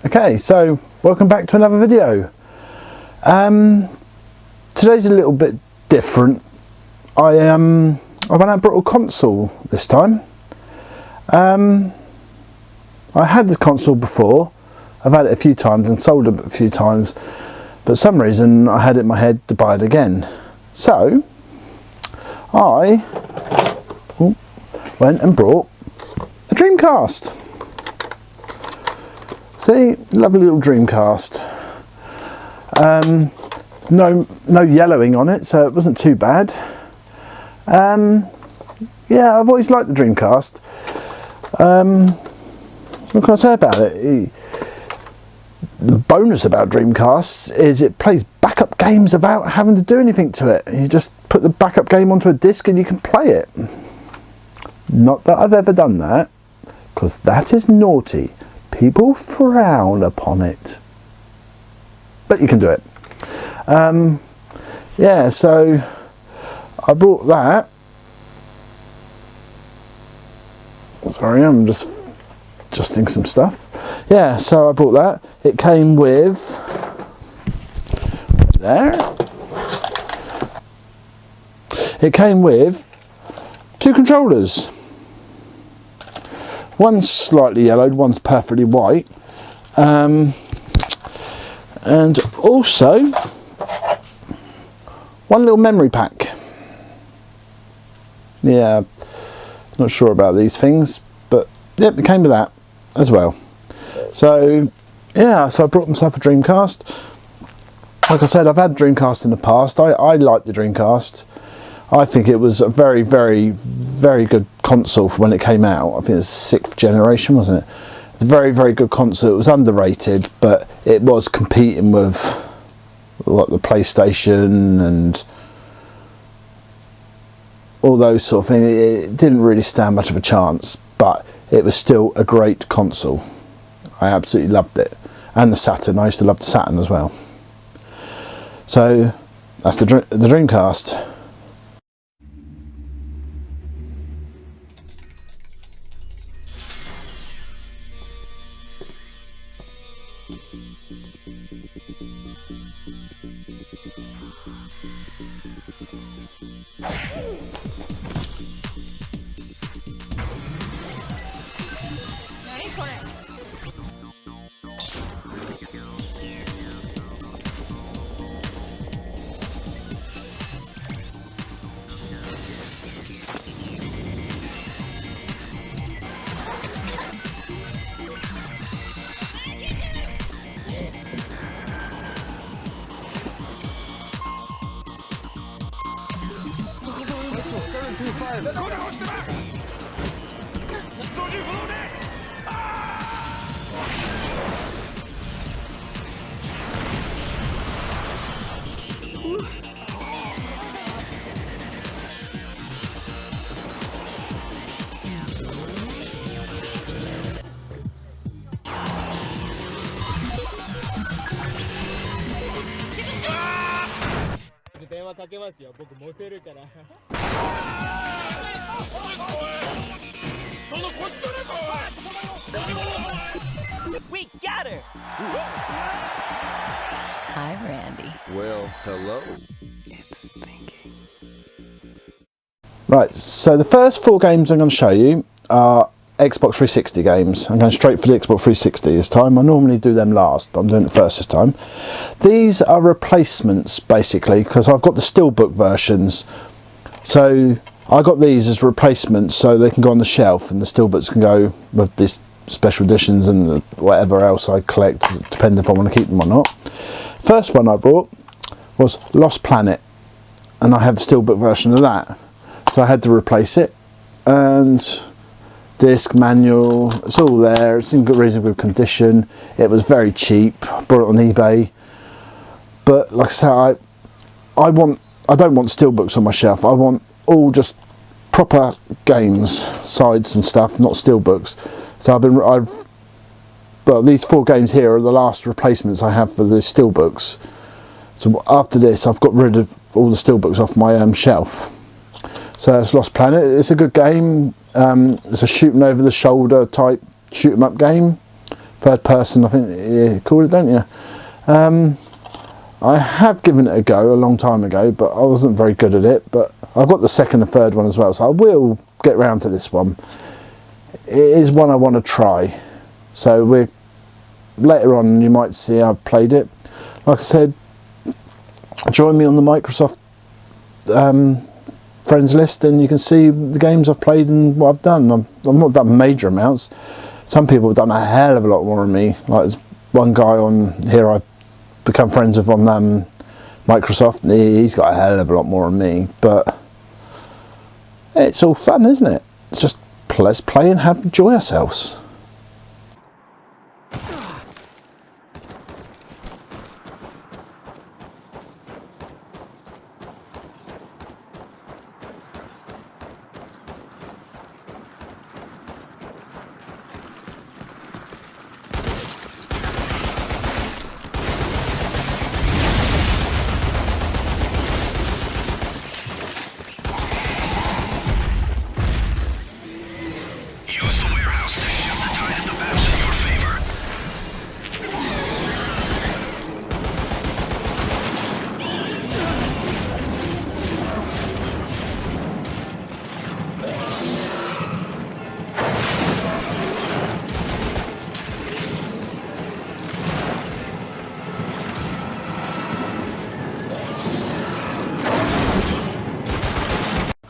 Okay, so welcome back to another video. Today's a little bit different. I went out and brought a console this time. I had this console before. I've had it a few times and sold it a few times, but for some reason I had it in my head to buy it again. So I went and brought a Dreamcast. See, lovely little Dreamcast. No yellowing on it, so it wasn't too bad. Yeah, I've always liked the Dreamcast. What can I say about it? The bonus about Dreamcasts is it plays backup games without having to do anything to it. You just put the backup game onto a disc and you can play it. Not that I've ever done that, because that is naughty. People frown upon it, but you can do it. Yeah, so I brought that. Sorry, I'm just adjusting some stuff. Yeah, so I brought that. It came with It came with two controllers. One's slightly yellowed, one's perfectly white, and also one little memory pack. Yeah, not sure about these things, but yep, it came with that as well. So yeah, so I brought myself a Dreamcast. Like I said, I've had Dreamcast in the past. I like the Dreamcast. I think it was a very, very, very good console for when it came out. I think it was 6th generation, wasn't it? It's a very, very good console. It was underrated, but it was competing with what, the PlayStation and all those sort of things. It didn't really stand much of a chance, but it was still a great console. I absolutely loved it. And the Saturn. I used to love the Saturn as well. So that's the Dreamcast. We got her! Hi, Randy. Well, hello. It's thinking. Right, so the first 4 games I'm going to show you are Xbox 360 games. I'm going straight for the Xbox 360 this time. I normally do them last, but I'm doing it first this time. These are replacements, basically, because I've got the Steelbook versions. So I got these as replacements so they can go on the shelf and the Steelbooks can go with these special editions and whatever else I collect, depending if I want to keep them or not. First one I brought was Lost Planet, and I have the Steelbook version of that. So I had to replace it, and disc, manual, it's all there. It's in good, reasonable good condition. It was very cheap. I bought it on eBay. But like I said, I don't want Steelbooks on my shelf. I want all just proper games, sides and stuff, not Steelbooks. So well, these 4 games here are the last replacements I have for the Steelbooks. So after this, I've got rid of all the Steelbooks off my shelf. So it's Lost Planet. It's a good game. It's a shooting over the shoulder type shoot 'em up game. third person, I think you call it, don't you? I have given it a go a long time ago, but I wasn't very good at it. But I've got the second and third one as well, so I will get round to this one. It is one I want to try. So later on you might see I've played it. Like I said, join me on the Microsoft friends list and you can see the games I've played and what I've done. I've not done major amounts. Some people have done a hell of a lot more than me. Like there's one guy on here I've become friends with on Microsoft. He's got a hell of a lot more than me, but it's all fun, isn't it? It's just let's play and enjoy ourselves.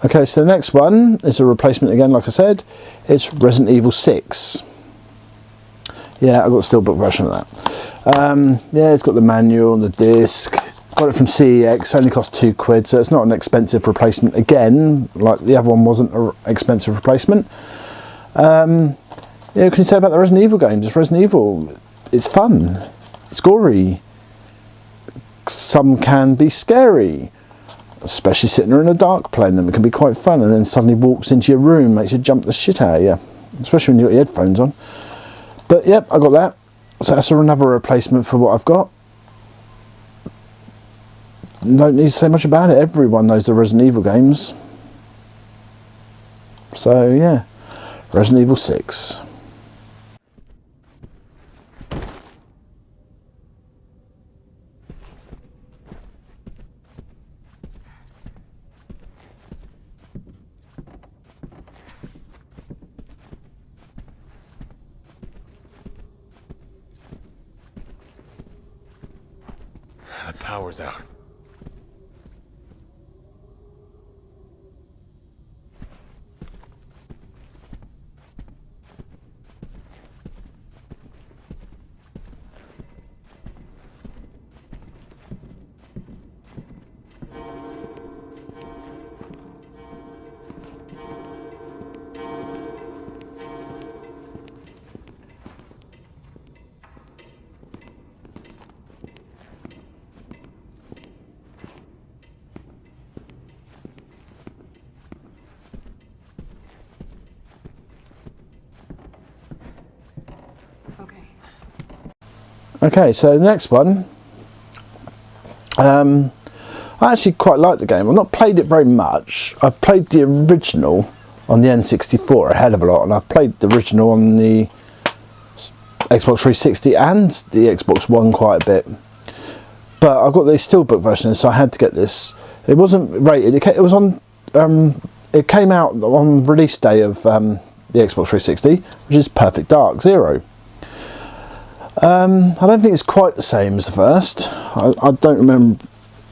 Okay, so the next one is a replacement again, like I said. It's Resident Evil 6. Yeah, I've got a steelbook version of that. Yeah, it's got the manual and the disc. Got it from CEX, only cost £2, so it's not an expensive replacement again, like the other one wasn't an expensive replacement. Yeah, what can you say about the Resident Evil games? It's Resident Evil. It's fun. It's gory. Some can be scary. Especially sitting there in the dark playing them, it can be quite fun. And then suddenly walks into your room, makes you jump the shit out of you, especially when you've got your headphones on. But yep, I got that. So that's another replacement for what I've got. Don't need to say much about it. Everyone knows the Resident Evil games. So yeah, Resident Evil 6. The power's out. Okay, so the next one, I actually quite like the game. I've not played it very much. I've played the original on the N64 a hell of a lot, and I've played the original on the Xbox 360 and the Xbox One quite a bit. But I've got the steelbook version, so I had to get this. It wasn't rated. It was on. It came out on release day of the Xbox 360, which is Perfect Dark Zero. I don't think it's quite the same as the first. I don't remember.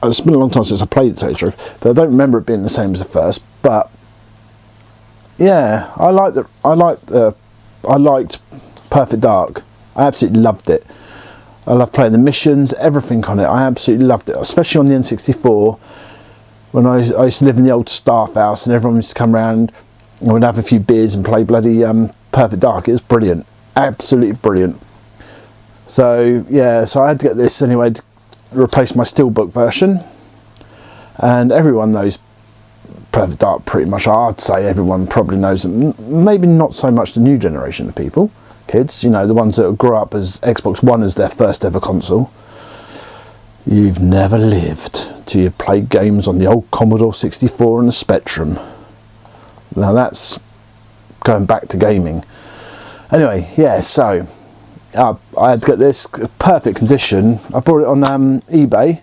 It's been a long time since I played it, to tell you the truth, but I don't remember it being the same as the first. But yeah, I liked Perfect Dark. I absolutely loved it. I love playing the missions, everything on it. I absolutely loved it, especially on the N64. When I used to live in the old staff house, and everyone used to come around and we'd have a few beers and play bloody Perfect Dark. It was brilliant, absolutely brilliant. So yeah, so I had to get this anyway to replace my steelbook version, and everyone knows Perfect Dark pretty much. I'd say everyone probably knows them. Maybe not so much the new generation of people, kids, you know, the ones that grew up as Xbox One as their first ever console. You've never lived till you've played games on the old Commodore 64 and the Spectrum. Now that's going back to gaming. Anyway, yeah, so I had to get this perfect condition. I bought it on eBay.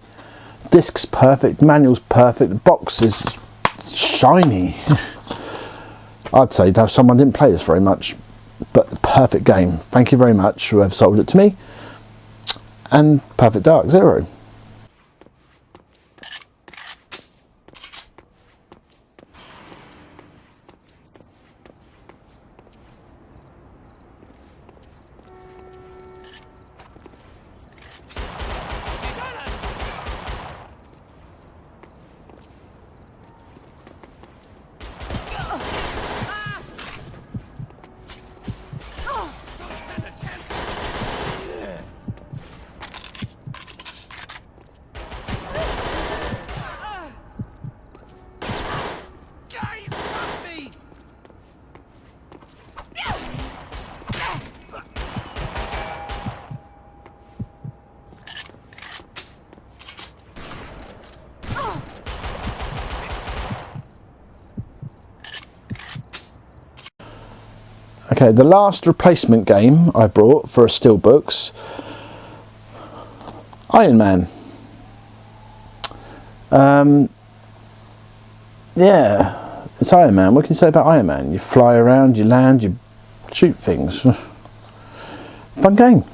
Disc's perfect, manual's perfect, the box is shiny. I'd say someone didn't play this very much, but the perfect game. Thank you very much whoever sold it to me. And Perfect Dark Zero. Okay, the last replacement game I brought for a Steelbooks, Iron Man. Yeah, it's Iron Man. What can you say about Iron Man? You fly around, you land, you shoot things. Fun game.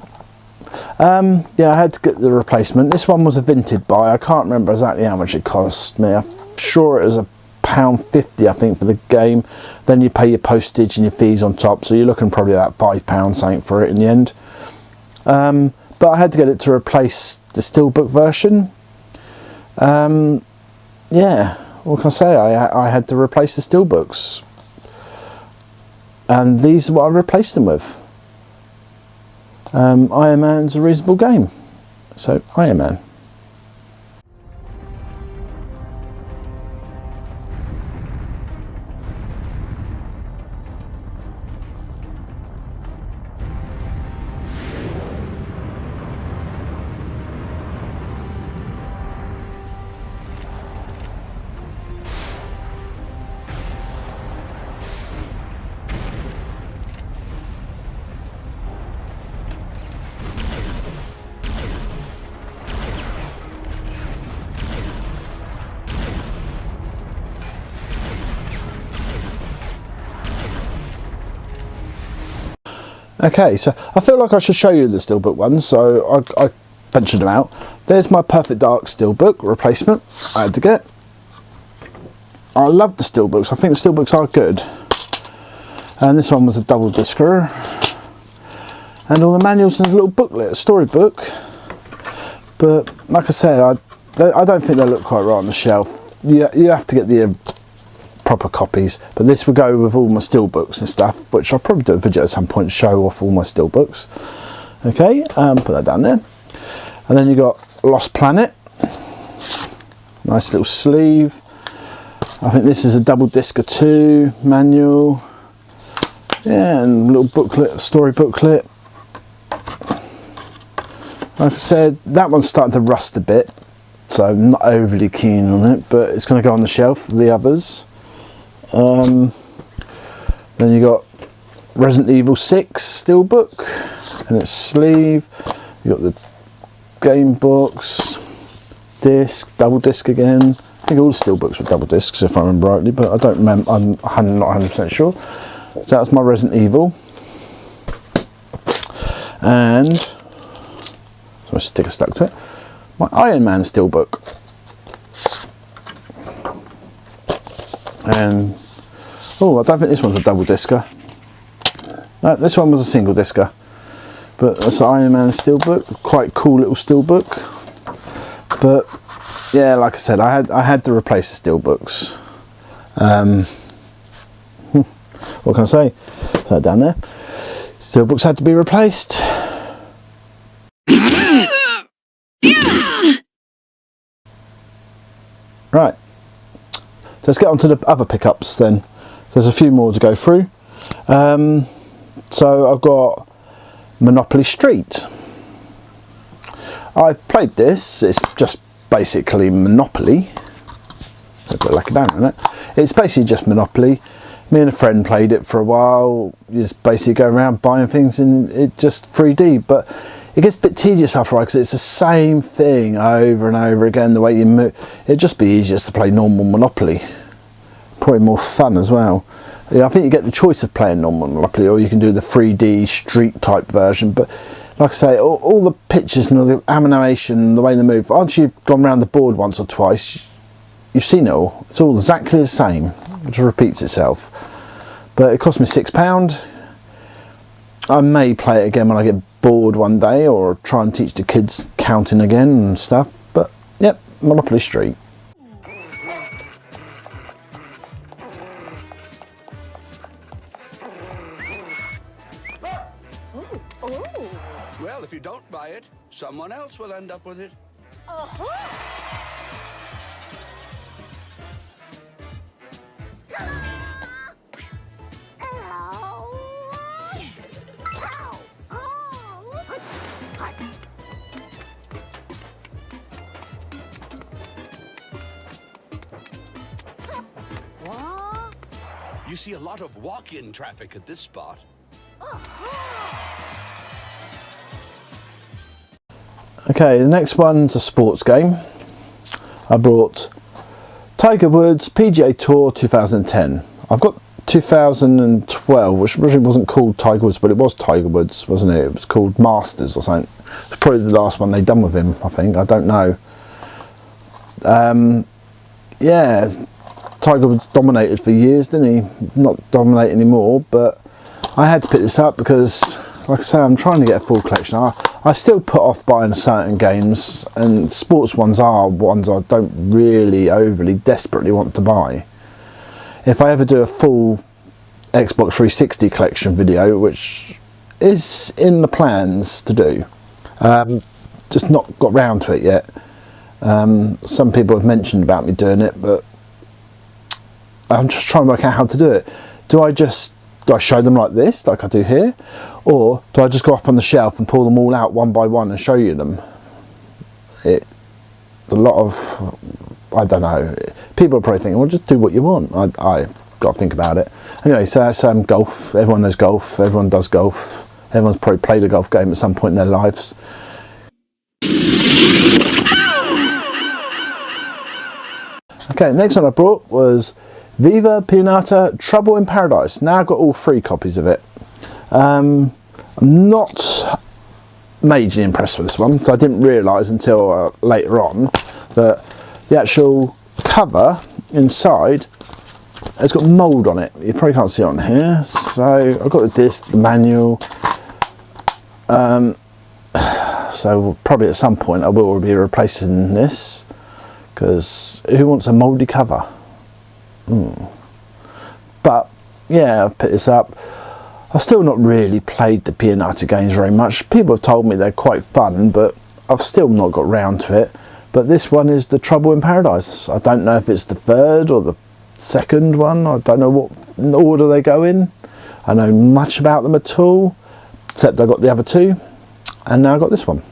Yeah, I had to get the replacement. This one was a vintage buy. I can't remember exactly how much it cost me. I'm sure it was £1.50, I think, for the game. Then you pay your postage and your fees on top, so you're looking probably about £5 something for it in the end. But I had to get it to replace the Steelbook version. Yeah, what can I say? I had to replace the Steelbooks, and these are what I replaced them with. Iron Man's a reasonable game, so Iron Man. Okay, so I feel like I should show you the Steelbook ones, so I ventured them out. There's my Perfect Dark Steelbook replacement I had to get. I love the Steelbooks. I think the Steelbooks are good. And this one was a double discer. And all the manuals in a little booklet, a storybook. But like I said, I don't think they look quite right on the shelf. You have to get the proper copies, but this will go with all my Steelbooks and stuff, which I'll probably do a video at some point to show off all my Steelbooks. Okay, put that down there. And then you got Lost Planet, nice little sleeve. I think this is a double disc or two, manual, yeah, and a little booklet, story booklet. Like I said, that one's starting to rust a bit, so I'm not overly keen on it, but it's going to go on the shelf, the others. Then you got Resident Evil 6 Steelbook and its sleeve. You got the game box, disc, double disc again. I think all the Steelbooks were double discs if I remember rightly, but I don't remember. I'm not 100% sure. So that's my Resident Evil, and so my sticker stuck to it. My Iron Man Steelbook. And oh, I don't think this one's a double discer. No, this one was a single discer. But that's the Iron Man Steelbook, quite cool little Steelbook. But yeah, like I said, I had to replace the Steelbooks. What can I say? Put that down there. Steelbooks had to be replaced. Right. So let's get on to the other pickups then. There's a few more to go through. So I've got Monopoly Street. I've played this. It's just basically Monopoly. I've got like a down on it. It's basically just Monopoly. Me and a friend played it for a while. You just basically go around buying things and it just 3D, but it gets a bit tedious after a while because it's the same thing over and over again, the way you move. It'd just be easier to play normal Monopoly. Probably more fun as well. Yeah, I think you get the choice of playing normal Monopoly, or you can do the 3D street type version, but like I say, all the pictures and all the animation, the way they move, once you've gone around the board once or twice, you've seen it all. It's all exactly the same. It just repeats itself. But it cost me £6. I may play it again when I get bored one day, or try and teach the kids counting again and stuff. But yep, Monopoly Street. Well, if you don't buy it, someone else will end up with it. You see a lot of walk-in traffic at this spot. Okay, the next one's a sports game. I brought Tiger Woods PGA Tour 2010. I've got 2012, which originally wasn't called Tiger Woods, but it was Tiger Woods, wasn't it? It was called Masters or something. It's probably the last one they'd done with him, I think. I don't know. Yeah, Tiger Woods dominated for years, didn't he? Not dominate anymore, but I had to pick this up because, like I say, I'm trying to get a full collection. I still put off buying certain games, and sports ones are ones I don't really overly desperately want to buy. If I ever do a full Xbox 360 collection video, which is in the plans to do, just not got round to it yet. Some people have mentioned about me doing it, but I'm just trying to work out how to do it. Do I show them like this, like I do here, or do I just go up on the shelf and pull them all out one by one and show you them? It's a lot of, I don't know. People are probably thinking, well, just do what you want. I got to think about it. Anyway, so that's golf. Everyone knows golf. Everyone does golf. Everyone's probably played a golf game at some point in their lives. Okay, next one I brought was Viva Pinata Trouble in Paradise. Now I've got all 3 copies of it. I'm not majorly impressed with this one, so I didn't realise until later on that the actual cover inside has got mould on it. You probably can't see it on here. So I've got the disc, the manual. So probably at some point I will be replacing this, because who wants a mouldy cover? But yeah, I've picked this up. I've still not really played the Pinata games very much. People have told me they're quite fun, but I've still not got round to it. But this one is the Trouble in Paradise. I don't know if it's the 3rd or the 2nd one. I don't know what order they go in. I know much about them at all, except I got the other 2, and now I got this one.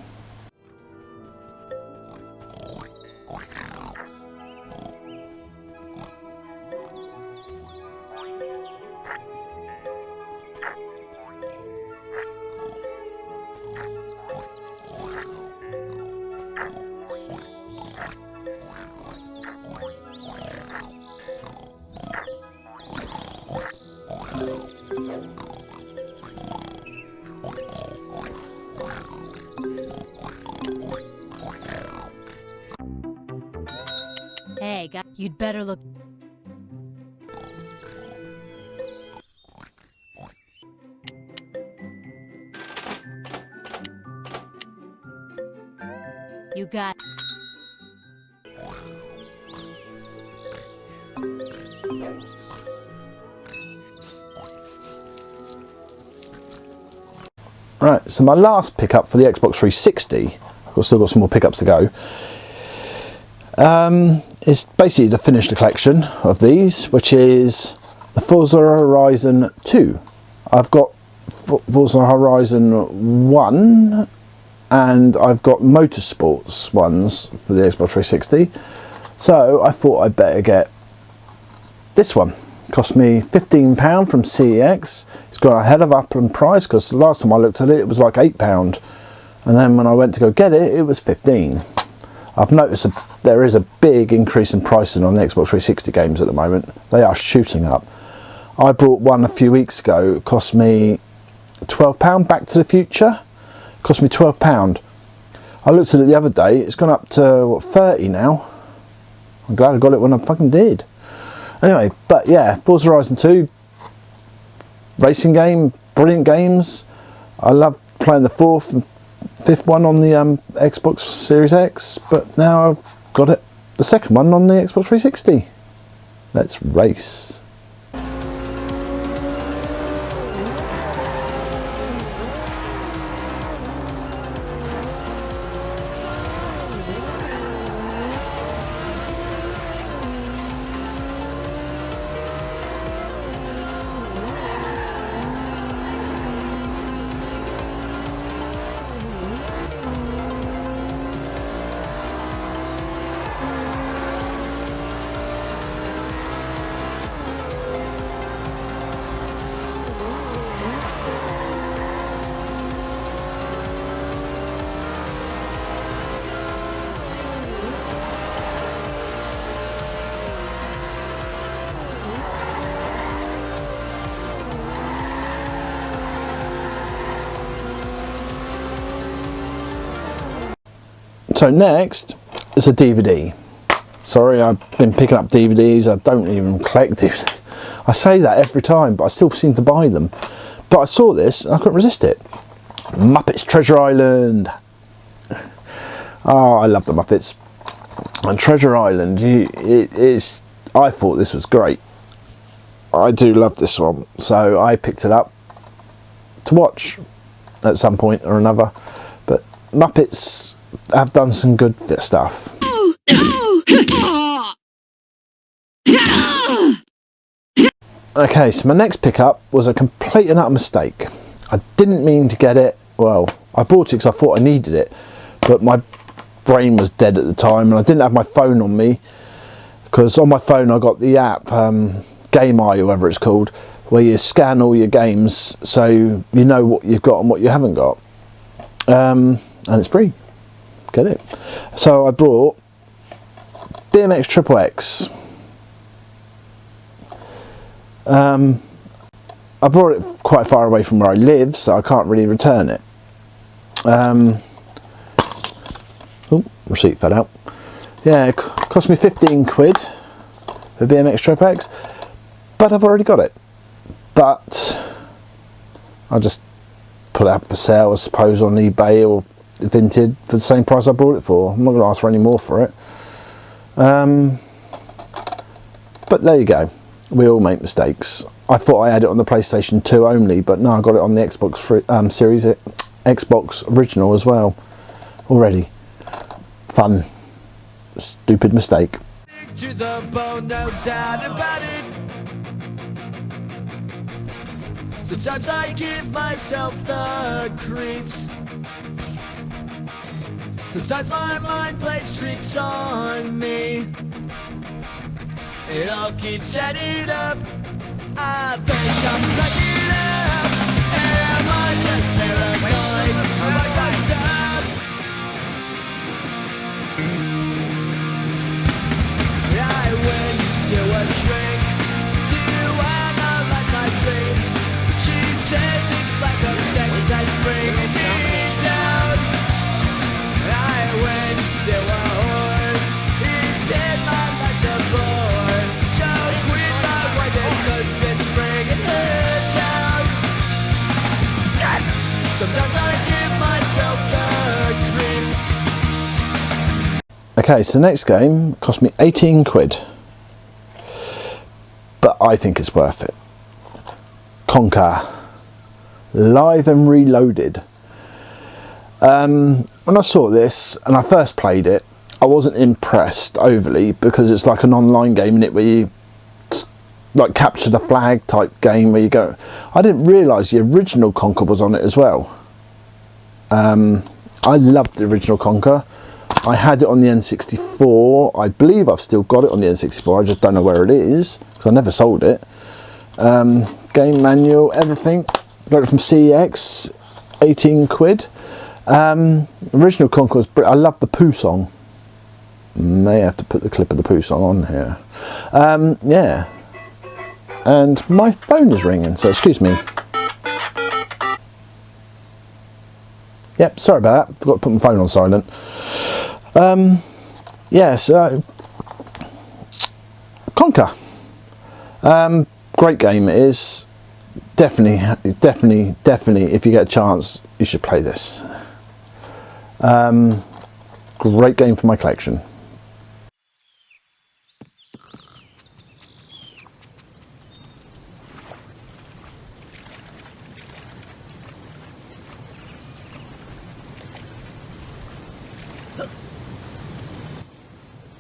Hey, you'd better look. You got. Right, so my last pickup for the Xbox 360, I've still got some more pickups to go, is basically to finish the collection of these, which is the Forza Horizon 2. I've got Forza Horizon 1 and I've got Motorsports ones for the Xbox 360, so I thought I'd better get this one, Cost me £15 from CEX. It's got a hell of up in price because the last time I looked at it, it was like £8. And then when I went to go get it, it was 15. I've noticed there is a big increase in pricing on the Xbox 360 games at the moment. They are shooting up. I bought one a few weeks ago. It cost me £12. Back to the Future. It cost me £12. I looked at it the other day. It's gone up to, what, 30 now. I'm glad I got it when I fucking did. Anyway, but yeah, Forza Horizon 2. Racing game. Brilliant games. I love playing the 4th and 5th one on the Xbox Series X. But now I've got it, the second one on the Xbox 360. Let's race. So next is a DVD. Sorry, I've been picking up DVDs. I don't even collect DVDs. I say that every time, but I still seem to buy them. But I saw this and I couldn't resist it. Muppets Treasure Island. Oh, I love the Muppets. And Treasure Island, I thought this was great. I do love this one. So I picked it up to watch at some point or another. But Muppets have done some good stuff. Okay, so my next pickup was a complete and utter mistake. I didn't mean to get it. Well, I bought it because I thought I needed it, but my brain was dead at the time and I didn't have my phone on me, because on my phone I got the app Game Eye, or whatever it's called, where you scan all your games so you know what you've got and what you haven't got, and it's free. Get it. So I brought BMX Triple X. I brought it quite far away from where I live, so I can't really return it. Oh, receipt fell out. Yeah, it cost me 15 quid for BMX Triple X, but I've already got it. But I'll just put it up for sale, I suppose, on eBay or Vinted for the same price I bought it for. I'm not going to ask for any more for it. But there you go. We all make mistakes. I thought I had it on the PlayStation 2 only, but no, I got it on the Xbox Series Xbox original as well already. Fun. Stupid mistake. To the bone, no doubt about it. Sometimes I give myself the creeps. Sometimes my mind plays tricks on me. It all keeps adding up. I think I'm cracking up. Am I just paranoid? Am I just up? I went to a shrink to analyze my dreams. She says it's like a sex that's bringing me down. I went to a whore. He said my life's a bore. Don't quit my wife because it's bringing her down. Sometimes I give myself the creeps. Okay, so the next game cost me 18 quid. But I think it's worth it. Conker. Live and Reloaded. When I saw this and I first played it, I wasn't impressed overly, because it's like an online game in it where you like capture the flag type game where you go. I didn't realise the original Conker was on it as well. I loved the original Conker. I had it on the N64. I believe I've still got it on the N64. I just don't know where it is because I never sold it. Game manual, everything. Got it from CEX, 18 quid. Original Conqueror's I love the Pooh song. May have to put the clip of the Pooh song on here. Yeah. And my phone is ringing, so excuse me. Yep, sorry about that. Forgot to put my phone on silent. Yeah, so Conker. Great game it is. Definitely, if you get a chance, you should play this. Great game for my collection.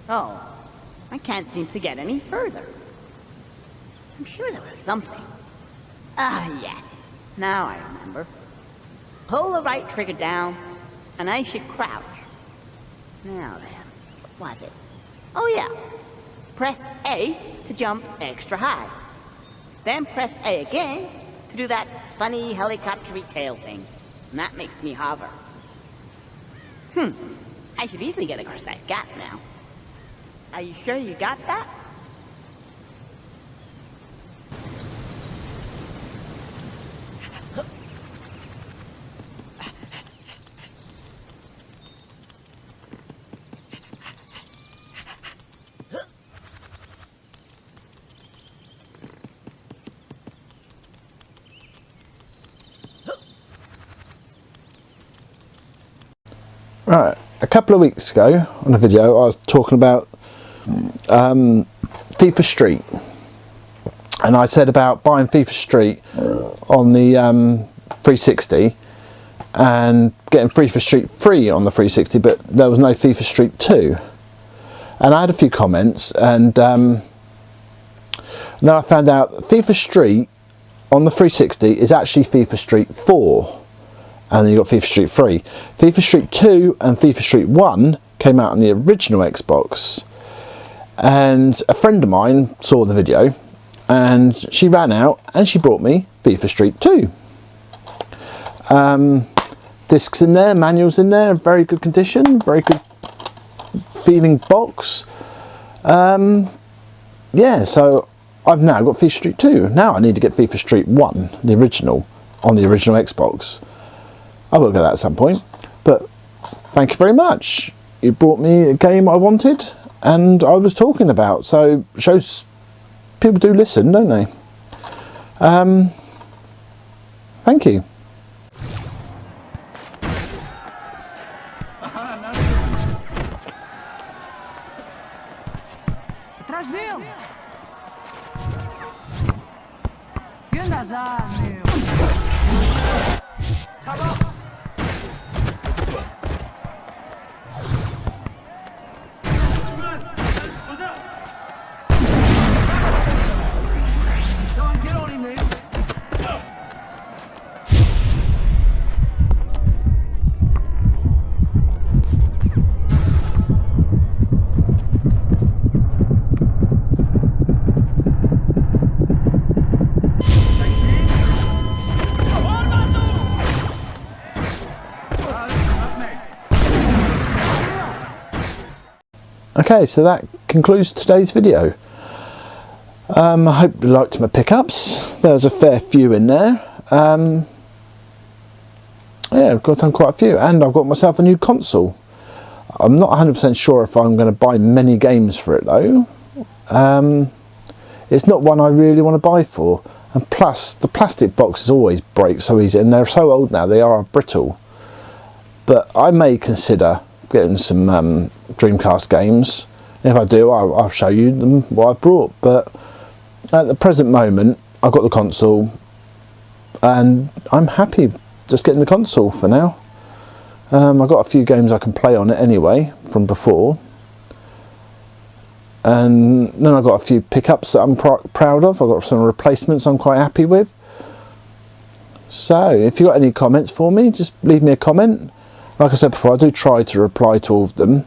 Oh, I can't seem to get any further. I'm sure there was something. Ah, yes. Now I remember. Pull the right trigger down, and I should crouch. Now then, what was it? Oh yeah. Press A to jump extra high. Then press A again to do that funny helicopter-y tail thing. And that makes me hover. I should easily get across that gap now. Are you sure you got that? Right, a couple of weeks ago on a video I was talking about FIFA Street, and I said about buying FIFA Street on the 360 and getting FIFA Street free on the 360, but there was no FIFA Street 2, and I had a few comments, and then I found out that FIFA Street on the 360 is actually FIFA Street 4, and then you got FIFA Street 3. FIFA Street 2 and FIFA Street 1 came out on the original Xbox, and a friend of mine saw the video and she ran out and she brought me FIFA Street 2. Discs in there, manuals in there, very good condition, very good feeling box. Yeah, so I've now got FIFA Street 2. Now I need to get FIFA Street 1, the original, on the original Xbox. I will get that at some point, but thank you very much. You brought me a game I wanted and I was talking about, so shows people do listen, don't they? Thank you. Atrás dele! Que anda já, meu! Okay, so that concludes today's video. I hope you liked my pickups. There's a fair few in there. Yeah, I've got quite a few, and I've got myself a new console. I'm not 100% sure if I'm going to buy many games for it though. It's not one I really want to buy for, and plus the plastic boxes always break so easy, and they're so old now, they are brittle. But I may consider getting some Dreamcast games. If I do, I'll show you them, what I've brought, but at the present moment I've got the console and I'm happy just getting the console for now. I've got a few games I can play on it anyway from before, and then I've got a few pickups that I'm proud of. I've got some replacements I'm quite happy with. So if you've got any comments for me, just leave me a comment. Like I said before, I do try to reply to all of them.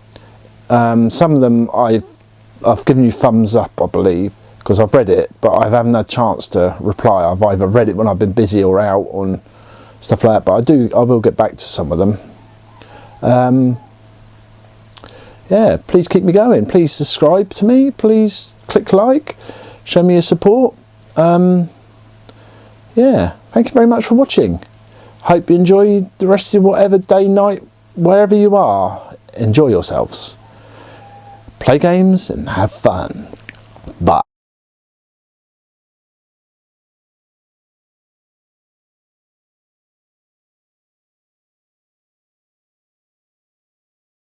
Some of them I've given you thumbs up, I believe. because I've read it, but I haven't had a chance to reply. I've either read it when I've been busy or out on stuff like that, but I will get back to some of them. Yeah, please keep me going. Please subscribe to me. Please click like. Show me your support. Yeah, thank you very much for watching. Hope you enjoy the rest of whatever day, night, wherever you are. Enjoy yourselves. Play games and have fun.